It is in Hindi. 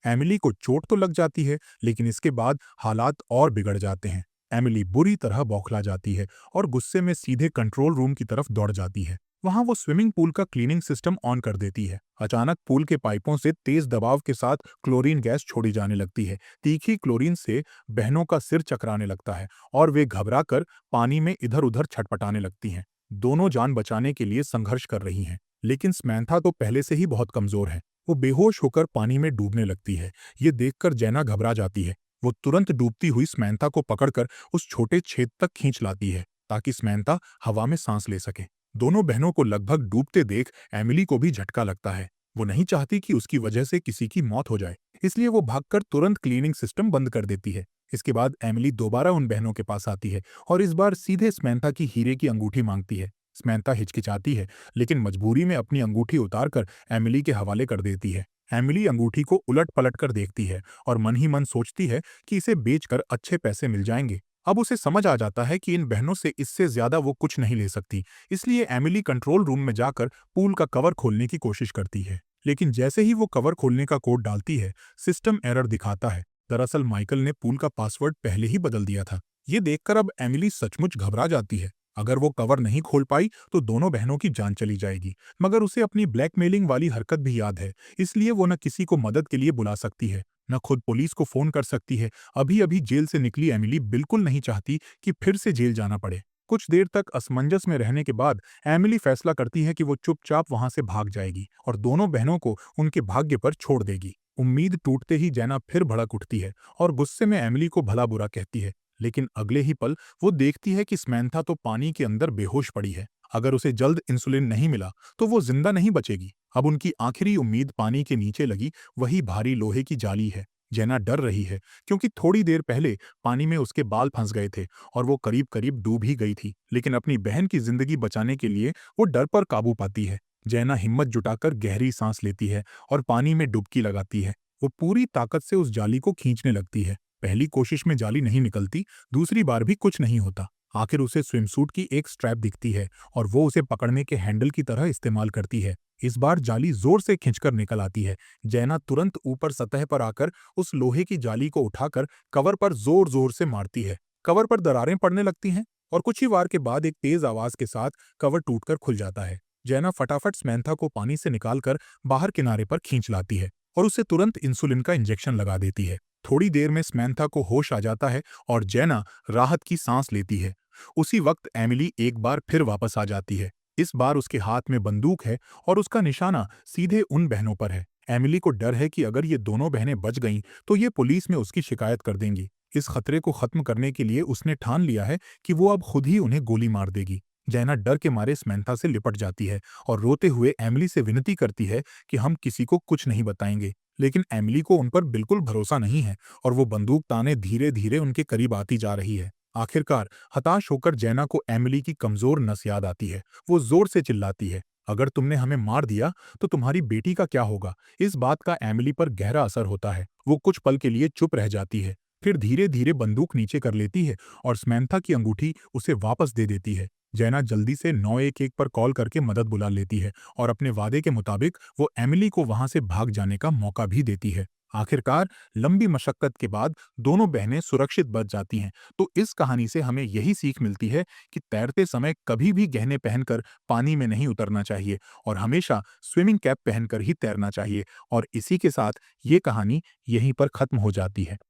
एमिली को चोट तो लग जाती है, लेकिन इसके बाद हालात और बिगड़ जाते हैं। एमिली बुरी तरह बौखला जाती है और गुस्से में सीधे कंट्रोल रूम की तरफ दौड़ जाती है। वहां वो स्विमिंग पूल का क्लीनिंग सिस्टम ऑन कर देती है। अचानक पूल के पाइपों से तेज दबाव के साथ क्लोरीन गैस छोड़ी जाने लगती है। तीखी क्लोरीन से बहनों का सिर चकराने लगता है और वे घबराकर पानी में इधर उधर छटपटाने लगती हैं। दोनों जान बचाने के लिए संघर्ष कर रही हैं, लेकिन स्मैंथा तो पहले से ही बहुत कमजोर है। वो बेहोश होकर पानी में डूबने लगती है। ये देखकर जैना घबरा जाती है। वो तुरंत डूबती हुई स्मैंथा को पकड़कर उस छोटे छेद तक खींच लाती है ताकि स्मैंथा हवा में सांस ले सके। दोनों बहनों को लगभग डूबते देख एमिली को भी झटका लगता है। वो नहीं चाहती कि उसकी वजह से किसी की मौत हो जाए, इसलिए वो भागकर तुरंत क्लीनिंग सिस्टम बंद कर देती है। इसके बाद एमिली दोबारा उन बहनों के पास आती है और इस बार सीधे स्मैंथा की हीरे की अंगूठी मांगती है। स्मैंथा हिचकिचाती है, लेकिन मजबूरी में अपनी अंगूठी उतारकर एमिली के हवाले कर देती है। एमिली अंगूठी को उलट पलट कर देखती है और मन ही मन सोचती है कि इसे बेचकर अच्छे पैसे मिल जाएंगे। अब उसे समझ आ जाता है कि इन बहनों से इससे ज्यादा वो कुछ नहीं ले सकती, इसलिए एमिली कंट्रोल रूम में जाकर पूल का कवर खोलने की कोशिश करती है। लेकिन जैसे ही वो कवर खोलने का कोड डालती है, सिस्टम एरर दिखाता है। दरअसल माइकल ने पूल का पासवर्ड पहले ही बदल दिया था। ये देखकर अब एमिली सचमुच घबरा जाती है। अगर वो कवर नहीं खोल पाई तो दोनों बहनों की जान चली जाएगी। मगर उसे अपनी ब्लैकमेलिंग वाली हरकत भी याद है, इसलिए वो न किसी को मदद के लिए बुला सकती है, न खुद पुलिस को फोन कर सकती है। अभी अभी जेल से निकली एमिली बिल्कुल नहीं चाहती कि फिर से जेल जाना पड़े। कुछ देर तक असमंजस में रहने के बाद एमिली फैसला करती है कि वो चुपचाप वहां से भाग जाएगी और दोनों बहनों को उनके भाग्य पर छोड़ देगी। उम्मीद टूटते ही जैना फिर भड़क उठती है और गुस्से में एमिली को भला बुरा कहती है। लेकिन अगले ही पल वो देखती है कि स्मैंथा तो पानी के अंदर बेहोश पड़ी है। अगर उसे जल्द इंसुलिन नहीं मिला तो वो जिंदा नहीं बचेगी। अब उनकी आखिरी उम्मीद पानी के नीचे लगी वही भारी लोहे की जाली है। जेना डर रही है, क्योंकि थोड़ी देर पहले पानी में उसके बाल फंस गए थे और वो करीब करीब डूब ही गई थी। लेकिन अपनी बहन की जिंदगी बचाने के लिए वो डर पर काबू पाती है। जैना हिम्मत जुटाकर गहरी सांस लेती है और पानी में डुबकी लगाती है। वो पूरी ताकत से उस जाली को खींचने लगती है। पहली कोशिश में जाली नहीं निकलती, दूसरी बार भी कुछ नहीं होता। आखिर उसे स्विमसूट की एक स्ट्रैप दिखती है और वो उसे पकड़ने के हैंडल की तरह इस्तेमाल करती है। इस बार जाली जोर से खींचकर निकल आती है। जैना तुरंत ऊपर सतह पर आकर उस लोहे की जाली को उठाकर कवर पर जोर जोर से मारती है। कवर पर दरारें पड़ने लगती हैं और कुछ ही वार के बाद एक तेज आवाज के साथ कवर टूटकर खुल जाता है। जैना फटाफट स्मैंथा को पानी से निकालकर बाहर किनारे पर खींच लाती है और उसे तुरंत इंसुलिन का इंजेक्शन लगा देती है। थोड़ी देर में स्मैंथा को होश आ जाता है और जैना राहत की सांस लेती है। उसी वक्त एमिली एक बार फिर वापस आ जाती है। इस बार उसके हाथ में बंदूक है और उसका निशाना सीधे उन बहनों पर है। एमिली को डर है कि अगर ये दोनों बहनें बच गईं तो ये पुलिस में उसकी शिकायत कर देंगी। इस खतरे को खत्म करने के लिए उसने ठान लिया है कि वो अब खुद ही उन्हें गोली मार देगी। जैना डर के मारे स्मैंथा से लिपट जाती है और रोते हुए एमिली से विनती करती है कि हम किसी को कुछ नहीं बताएंगे। लेकिन एमिली को उन पर बिल्कुल भरोसा नहीं है और वो बंदूक ताने धीरे धीरे उनके करीब आती जा रही है। आखिरकार हताश होकर जैना को एमिली की कमजोर नस याद आती है। वो जोर से चिल्लाती है, अगर तुमने हमें मार दिया तो तुम्हारी बेटी का क्या होगा। इस बात का एमिली पर गहरा असर होता है। वो कुछ पल के लिए चुप रह जाती है, फिर धीरे धीरे बंदूक नीचे कर लेती है और स्मैंथा की अंगूठी उसे वापस दे देती है। जैना जल्दी से 911 पर कॉल करके मदद बुला लेती है और अपने वादे के मुताबिक वो एमिली को वहां से भाग जाने का मौका भी देती है। आखिरकार लंबी मशक्कत के बाद दोनों बहनें सुरक्षित बच जाती हैं। तो इस कहानी से हमें यही सीख मिलती है कि तैरते समय कभी भी गहने पहनकर पानी में नहीं उतरना चाहिए और हमेशा स्विमिंग कैप पहनकर ही तैरना चाहिए। और इसी के साथ ये कहानी यहीं पर खत्म हो जाती है।